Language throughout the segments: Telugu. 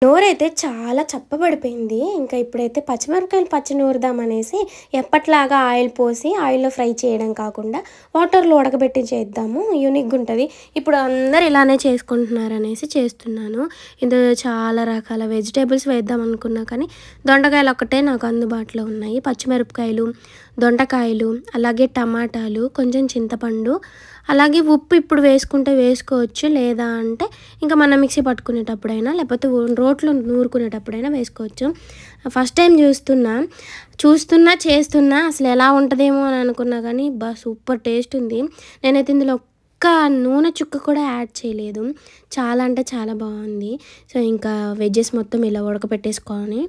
నోరైతే చాలా చప్పబడిపోయింది. ఇంకా ఇప్పుడైతే పచ్చిమిరపకాయలు పచ్చి నూరుదామనేసి ఎప్పటిలాగా ఆయిల్ పోసి ఆయిల్‌లో ఫ్రై చేయడం కాకుండా వాటర్‌లో ఉడకబెట్టి చేద్దాము. యూనిక్‌గా ఉంటది. ఇప్పుడు అందరూ ఇలానే చేసుకుంటున్నారనేసి చేస్తున్నాను. ఇందులో చాలా రకాల వెజిటబుల్స్ వేద్దాం అనుకున్నా కానీ దొండకాయలు ఒక్కటే నాకు అందుబాటులో ఉన్నాయి. పచ్చిమిరపకాయలు, దొండకాయలు, అలాగే టమాటాలు, కొంచెం చింతపండు, అలాగే ఉప్పు ఇప్పుడు వేసుకుంటే వేసుకోవచ్చు. లేదా అంటే ఇంకా మనం మిక్సీ పట్టుకునేటప్పుడైనా లేకపోతే రోట్లో నూరుకునేటప్పుడైనా వేసుకోవచ్చు. ఫస్ట్ టైం చేస్తున్నా అసలు ఎలా ఉంటదేమో అని అనుకున్నా కానీ సూపర్ టేస్ట్ ఉంది. నేనైతే ఇందులో ఒక్క నూనె చుక్క కూడా యాడ్ చేయలేదు. చాలా అంటే చాలా బాగుంది. సో ఇంకా వెజ్జెస్ మొత్తం ఇలా ఉడకపెట్టేసుకొని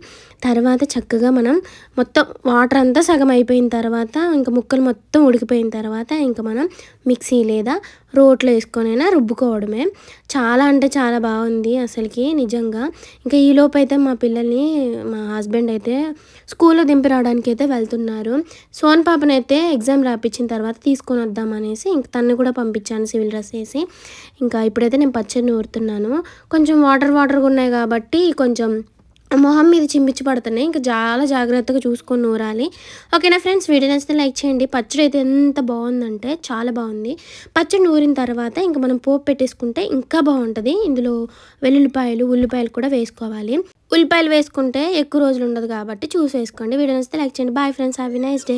తర్వాత చక్కగా మనం మొత్తం వాటర్ అంతా సగం అయిపోయిన తర్వాత ఇంకా ముక్కలు మొత్తం ఉడికిపోయిన తర్వాత ఇంకా మనం మిక్సీ లేదా రోట్లో వేసుకొనైనా రుబ్బుకోవడమే. చాలా అంటే చాలా బాగుంది అసలుకి నిజంగా. ఇంకా ఈలోపు అయితే మా హస్బెండ్ అయితే స్కూల్లో దింపి రావడానికి అయితే వెళ్తున్నారు. సోన్ పాపనైతే ఎగ్జామ్ రాపించిన తర్వాత తీసుకొని వద్దామనేసి ఇంక తన్ని కూడా పంపించాను సివిల్ డ్రెస్ వేసి. ఇంకా ఇప్పుడైతే నేను పచ్చడి నూరుతున్నాను. కొంచెం వాటర్గా ఉన్నాయి కాబట్టి కొంచెం మొహం మీద చింపించి పడుతున్నాయి. ఇంకా చాలా జాగ్రత్తగా చూసుకొని నూరాలి. ఓకేనా ఫ్రెండ్స్, వీడియో నచ్చితే లైక్ చేయండి. పచ్చడి అయితే ఎంత బాగుందంటే చాలా బాగుంది. పచ్చడి నూరిన తర్వాత ఇంకా మనం పోపు పెట్టేసుకుంటే ఇంకా బాగుంటుంది. ఇందులో వెల్లుల్లిపాయలు, ఉల్లిపాయలు కూడా వేసుకోవాలి. ఉల్లిపాయలు వేసుకుంటే ఎక్కువ రోజులు ఉండదు కాబట్టి చూసి వేసుకోండి. వీడియో నచ్చితే లైక్ చేయండి. Bye friends, have a nice day.